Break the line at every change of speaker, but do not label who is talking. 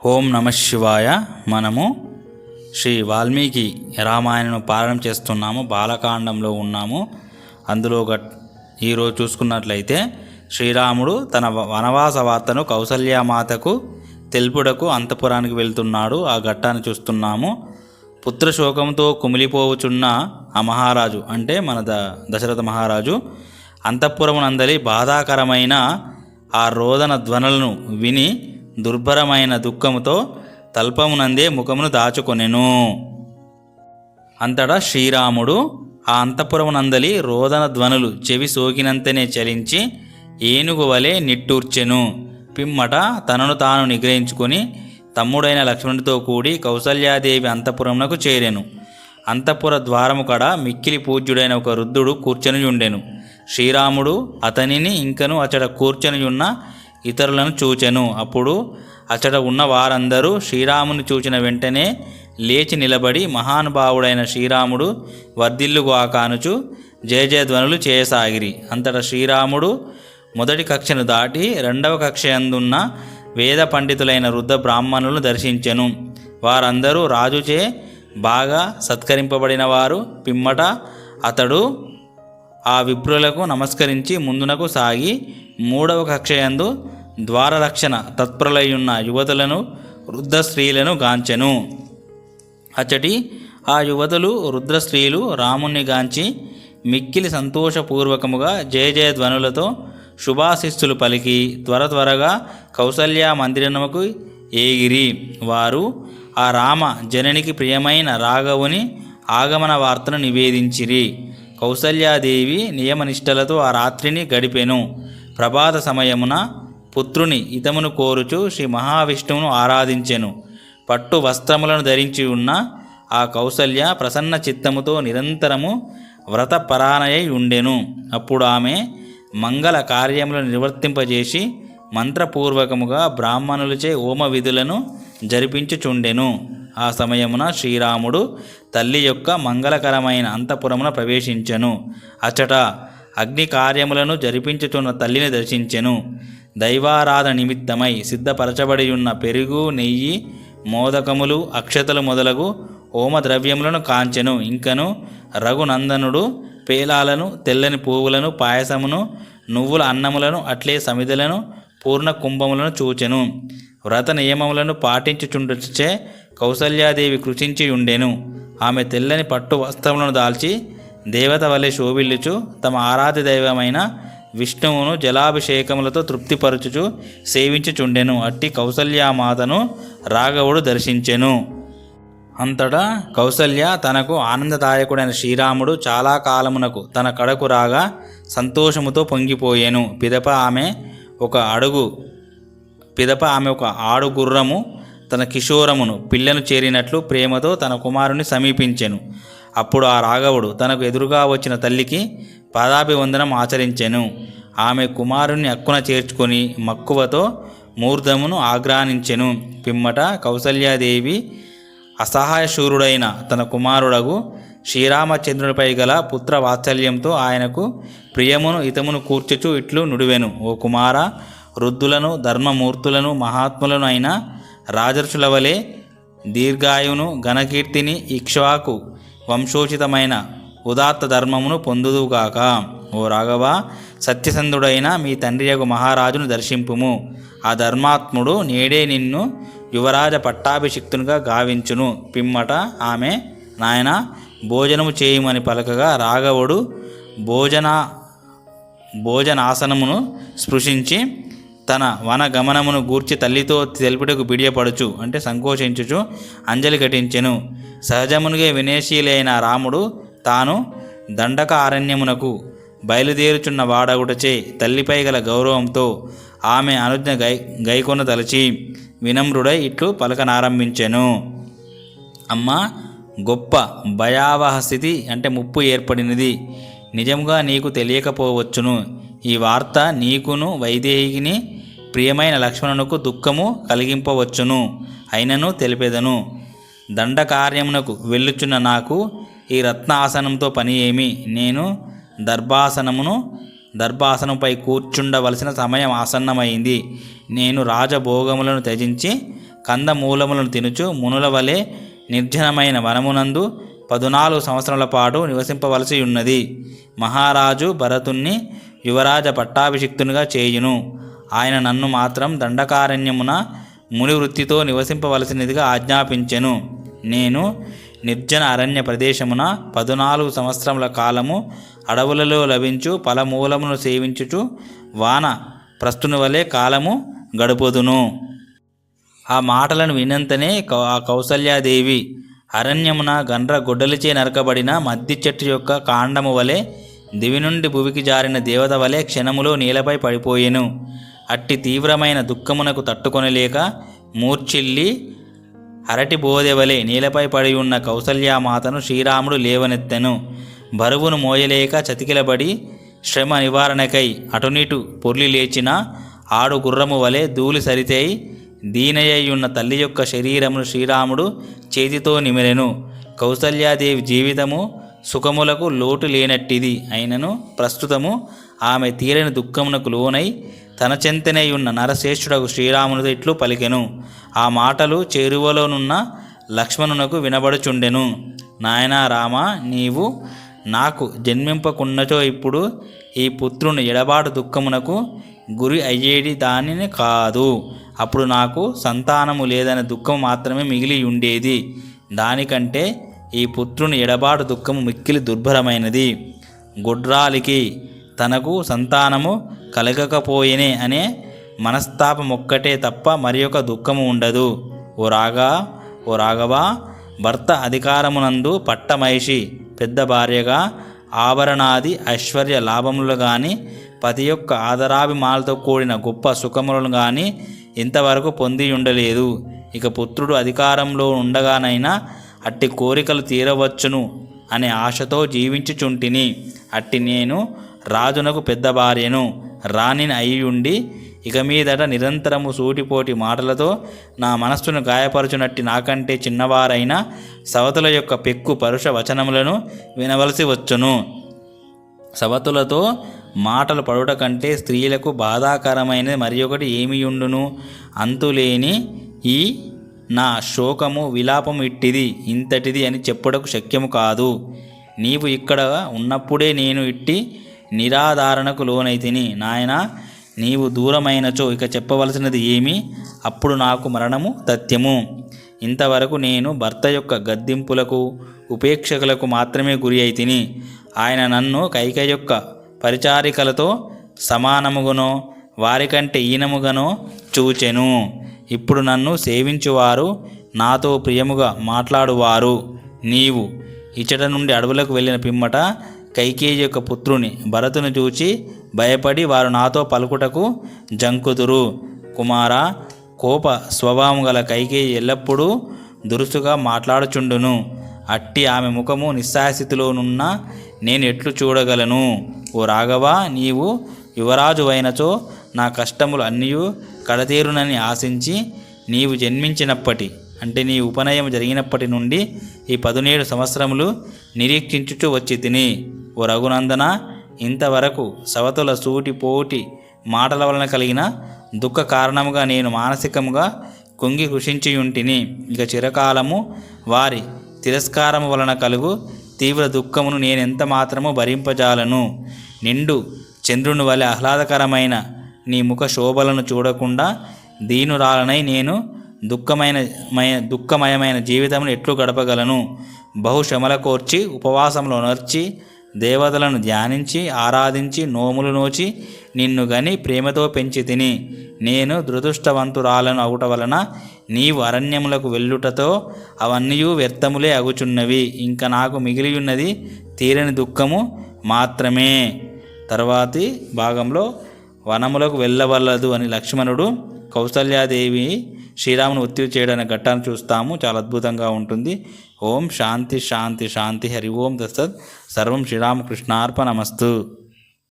ఓం నమ శివాయ. మనము శ్రీ వాల్మీకి రామాయణను పారాయణం చేస్తున్నాము. బాలకాండంలో ఉన్నాము. అందులో ఈరోజు చూసుకున్నట్లయితే శ్రీరాముడు తన వనవాస వార్తను కౌసల్యామాతకు తెలుపుటకు అంతఃపురానికి వెళ్తున్నాడు. ఆ ఘట్టాన్ని చూస్తున్నాము. పుత్రశోకంతో కుమిలిపోవుచున్న ఆ మహారాజు అంటే మన దశరథ మహారాజు అంతఃపురమునందలి బాధాకరమైన ఆ రోదన ధ్వనులను విని దుర్భరమైన దుఃఖముతో తల్పమునందే ముఖమును దాచుకొనెను. అంతటా శ్రీరాముడు ఆ అంతఃపురమునందలి రోదన ధ్వనులు చెవి సోకినంతనే చలించి ఏనుగు వలె నిట్టూర్చెను. పిమ్మట తనను తాను నిగ్రహించుకొని తమ్ముడైన లక్ష్మణుడితో కూడి కౌసల్యాదేవి అంతఃపురమునకు చేరెను. అంతఃపుర ద్వారము కడ మిక్కిలి పూజ్యుడైన ఒక వృద్ధుడు కూర్చొని ఉండెను. శ్రీరాముడు అతనిని ఇంకను అచట కూర్చొని ఉన్న ఇతరులను చూచెను. అప్పుడు అచట ఉన్న వారందరూ శ్రీరాముని చూచిన వెంటనే లేచి నిలబడి మహానుభావుడైన శ్రీరాముడు వర్ధిల్లుగాక అనుచు జయజయధ్వనులు చేయసాగిరి. అంతటా శ్రీరాముడు మొదటి కక్షను దాటి రెండవ కక్ష యందున్న వేద పండితులైన వృద్ధ బ్రాహ్మణులను దర్శించెను. వారందరూ రాజుచే బాగా సత్కరింపబడిన వారు. పిమ్మట అతడు ఆ విప్రులకు నమస్కరించి ముందునకు సాగి మూడవ కక్షయందు ద్వారరక్షణ తత్పరులయ్యున్న యువతులను వృద్ధ స్త్రీలను గాంచెను. అచ్చటి ఆ యువతులు వృద్ధ స్త్రీలు రాముణ్ణి గాంచి మిక్కిలి సంతోషపూర్వకముగా జయ జయ ధ్వనులతో శుభాశిస్సులు పలికి త్వరగా కౌసల్యా మందిరముకు ఏగిరి. వారు ఆ రామ జననికి ప్రియమైన రాఘవుని ఆగమన వార్తను నివేదించిరి. కౌసల్యాదేవి నియమనిష్టలతో ఆ రాత్రిని గడిపెను. ప్రభాత సమయమున పుత్రుని హితమును కోరుచు శ్రీ మహావిష్ణువును ఆరాధించెను. పట్టు వస్త్రములను ధరించి ఉన్న ఆ కౌసల్య ప్రసన్న చిత్తముతో నిరంతరము వ్రతపరాయణై ఉండెను. అప్పుడు ఆమె మంగళ కార్యములను నిర్వర్తింపజేసి మంత్రపూర్వకముగా బ్రాహ్మణులచే హోమ విధులను జరిపించుచుండెను. ఆ సమయమున శ్రీరాముడు తల్లి యొక్క మంగళకరమైన అంతఃపురమున ప్రవేశించెను. అచ్చట అగ్ని కార్యములను జరిపించుచున్న తల్లిని దర్శించెను. దైవారాధన నిమిత్తమై సిద్ధపరచబడి ఉన్న పెరుగు, నెయ్యి, మోదకములు, అక్షతలు మొదలగు హోమద్రవ్యములను కాంచెను. ఇంకను రఘునందనుడు పేలాలను, తెల్లని పువ్వులను, పాయసమును, నువ్వుల అన్నములను, అట్లే సమిధలను, పూర్ణ కుంభములను చూచెను. వ్రత నియమములను పాటించుచుండుచే కౌసల్యాదేవి కృషించి ఉండెను. ఆమె తెల్లని పట్టు వస్త్రములను దాల్చి దేవత వలె శోభిల్లుచు తమ ఆరాధ్య దైవమైన విష్ణువును జలాభిషేకములతో తృప్తిపరచుచు సేవించుచుండెను. అట్టి కౌసల్యామాతను రాఘవుడు దర్శించెను. అంతటా కౌసల్య తనకు ఆనందదాయకుడైన శ్రీరాముడు చాలా కాలమునకు తన కడకు రాగా సంతోషముతో పొంగిపోయెను. పిదప ఆమె ఒక ఆడుగుర్రము తన కిషోరమును పిల్లను చేరినట్లు ప్రేమతో తన కుమారుని సమీపించెను. అప్పుడు ఆ రాఘవుడు తనకు ఎదురుగా వచ్చిన తల్లికి పాదాభివందనం ఆచరించెను. ఆమె కుమారుని అక్కున చేర్చుకొని మక్కువతో మూర్ధమును ఆగ్రానించెను. పిమ్మట కౌసల్యాదేవి అసహాయశూరుడైన తన కుమారుడగు శ్రీరామచంద్రునిపై గల పుత్ర వాత్సల్యంతో ఆయనకు ప్రియమును హితమును కూర్చుచు ఇట్లు నుడివెను. ఓ కుమార, వృద్ధులను, ధర్మమూర్తులను, మహాత్ములను అయిన రాజర్షుల వలె దీర్ఘాయువును, ఘనకీర్తిని, ఇక్ష్వాకు వంశోచితమైన ఉదాత్త ధర్మమును పొందుదుగాక. ఓ రాఘవ, సత్యసంధుడైన మీ తండ్రియగు మహారాజును దర్శింపుము. ఆ ధర్మాత్ముడు నేడే నిన్ను యువరాజ పట్టాభిషిక్తునిగా గావించును. పిమ్మట ఆమె నాయన భోజనము చేయమని పలకగా రాఘవుడు భోజనాసనమును స్పృశించి తన వన గమనమును గూర్చి తల్లితో తెలుపుటకు బిడియపడుచు అంటే సంకోచించుచు అంజలి ఘటించెను. సహజమునిగే వినేశీలైన రాముడు తాను దండక అరణ్యమునకు బయలుదేరుచున్న వాడగుటచే తల్లిపై గల గౌరవంతో ఆమె అనుజ్ఞ గైకొన తలచి వినమ్రుడై ఇట్లు పలకనారంభించెను. అమ్మ, గొప్ప భయావహ స్థితి అంటే ముప్పు ఏర్పడినది. నిజంగా నీకు తెలియకపోవచ్చును. ఈ వార్త నీకును వైదేహికిని ప్రియమైన లక్ష్మణునకు దుఃఖము కలిగింపవచ్చును. అయినను తెలిపెదను. దండకార్యమునకు వెళ్ళుచున్న నాకు ఈ రత్నాసనంతో పని ఏమి? నేను దర్భాసనంపై కూర్చుండవలసిన సమయం ఆసన్నమైంది. నేను రాజభోగములను త్యజించి కందమూలములను తినుచు మునుల వలె నిర్జనమైన వనమునందు 14 సంవత్సరాల పాటు నివసింపవలసి ఉన్నది. మహారాజు భరతుణ్ణి యువరాజ పట్టాభిషిక్తునిగా చేయును. ఆయన నన్ను మాత్రం దండకారణ్యమున ముని వృత్తితో నివసింపవలసినదిగా ఆజ్ఞాపించెను. నేను నిర్జన అరణ్య ప్రదేశమున 14 సంవత్సరముల కాలము అడవులలో లభించు ఫలమూలమును సేవించుచు వాన ప్రస్తుని వలె కాలము గడుపుదును. ఆ మాటలను వినంతనే ఆ కౌసల్యాదేవి అరణ్యమున గండ్ర గొడ్డలిచే నరకబడిన మద్ది చెట్టు యొక్క కాండము వలె దివి నుండి భువికి జారిన దేవత వలె క్షణములో నేలపై పడిపోయెను. అట్టి తీవ్రమైన దుఃఖమునకు తట్టుకొనలేక మూర్ఛిల్లి అరటి బోదెవలే నేలపై పడి ఉన్న కౌసల్యామాతను శ్రీరాముడు లేవనెత్తెను. బరువును మోయలేక చతికిలబడి శ్రమ నివారణకై అటునిటు పొర్లి లేచిన ఆడు గుర్రము వలె ధూళి సరితేయి దీనయ్యున్న తల్లి యొక్క శరీరమును శ్రీరాముడు చేతితో నిమిరెను. కౌసల్యాదేవి జీవితము సుఖములకు లోటు లేనట్టిది అయినను ప్రస్తుతము ఆమె తీరని దుఃఖమునకు లోనై తన చెంతనే ఉన్న నరశ్రేష్ఠుడకు శ్రీరామునితో ఇట్లు పలికెను. ఆ మాటలు చేరువలోనున్న లక్ష్మణునకు వినబడుచుండెను. నాయనా రామ, నీవు నాకు జన్మింపకున్నచో ఇప్పుడు ఈ పుత్రుని ఎడబాటు దుఃఖమునకు గురి అయ్యేది దానిని కాదు. అప్పుడు నాకు సంతానము లేదనే దుఃఖం మాత్రమే మిగిలి ఉండేది. దానికంటే ఈ పుత్రుని ఎడబాటు దుఃఖము మిక్కిలి దుర్భరమైనది. గుడ్రాలికి తనకు సంతానము కలగకపోయేనే అనే మనస్తాపమొక్కటే తప్ప మరి ఒక దుఃఖము ఉండదు. ఓ రాఘవా, భర్త అధికారమునందు పట్టమహిషి పెద్ద భార్యగా ఆభరణాది ఐశ్వర్య లాభములు కానీ పతి యొక్క ఆదరాభిమానాలతో కూడిన గొప్ప సుఖములను కానీ ఇంతవరకు పొంది ఉండలేదు. ఇక పుత్రుడు అధికారంలో ఉండగానైనా అట్టి కోరికలు తీరవచ్చును అనే ఆశతో జీవించుచుంటిని. అట్టి నేను రాజునకు పెద్ద భార్యను, రాణిని అయ్యుండి ఇక మీదట నిరంతరము సూటిపోటి మాటలతో నా మనస్సును గాయపరచునట్టి నాకంటే చిన్నవారైన సవతుల యొక్క పెక్కు పరుష వచనములను వినవలసి వచ్చును. సవతులతో మాటలు పడుట కంటే స్త్రీలకు బాధాకరమైనది మరి ఒకటి ఏమియుండును? అంతులేని ఈ నా శోకము విలాపము ఇట్టిది ఇంతటిది అని చెప్పుటకు శక్యము కాదు. నీవు ఇక్కడ ఉన్నప్పుడే నేను ఇట్టి నిరాధారణకు లోనైతిని. నాయనా, నీవు దూరమైనచో ఇక చెప్పవలసినది ఏమి? అప్పుడు నాకు మరణము తథ్యము. ఇంతవరకు నేను భర్త యొక్క గద్దింపులకు ఉపేక్షకులకు మాత్రమే గురి అయితిని. ఆయన నన్ను కైకేయి యొక్క పరిచారికలతో సమానముగానో వారికంటే ఈనముగానో చూచెను. ఇప్పుడు నన్ను సేవించువారు నాతో ప్రియముగా మాట్లాడువారు. నీవు ఇచ్చట నుండి అడవులకు వెళ్ళిన పిమ్మట కైకేయి యొక్క పుత్రుని భరతుని చూచి భయపడి వారు నాతో పలుకుటకు జంకుదురు. కుమారా, కోప స్వభావం గల కైకేయి ఎల్లప్పుడూ దురుసుగా మాట్లాడుచుండును. అట్టి ఆమె ముఖము నిస్సాయస్థితిలోనున్న నేను ఎట్లు చూడగలను? ఓ రాఘవా, నీవు యువరాజు అయినచో నా కష్టములు అన్నీ కడతేరునని ఆశించి నీవు జన్మించినప్పటి అంటే నీ ఉపనయం జరిగినప్పటి నుండి ఈ 17 సంవత్సరములు నిరీక్షించుచు వచ్చి తిని. ఓ రఘునందన, ఇంతవరకు సవతుల సూటిపోటి మాటల వలన కలిగిన దుఃఖ కారణముగా నేను మానసికముగా కుంగి కృషించియుంటిని. ఇక చిరకాలము వారి తిరస్కారము వలన కలుగు తీవ్ర దుఃఖమును నేనెంత మాత్రము భరింపజాలను. నిండు చంద్రుని వలె ఆహ్లాదకరమైన నీ ముఖ శోభలను చూడకుండా దీనురాలనై నేను దుఃఖమయమైన జీవితమును ఎట్లు గడపగలను? బహుశ్రమల కోర్చి ఉపవాసములు నర్చి దేవతలను ధ్యానించి ఆరాధించి నోములు నోచి నిన్ను గని ప్రేమతో పెంచి తిని. నేను దురదృష్టవంతురాలను అగుట వలన నీవు అరణ్యములకు వెళ్ళుటతో అవన్నీ వ్యర్థములే అగుచున్నవి. ఇంకా నాకు మిగిలియున్నది తీరని దుఃఖము మాత్రమే. తర్వాతి భాగంలో వనములకు వెళ్ళవలదు అని లక్ష్మణుడు కౌసల్యాదేవి శ్రీరామును ఒత్తిడి చేయడానికి ఘట్టాన్ని చూస్తాము. చాలా అద్భుతంగా ఉంటుంది. ఓం శాంతి శాంతి శాంతి. హరి ఓం దత్సత్. సర్వం శ్రీరామకృష్ణార్పణమస్తు.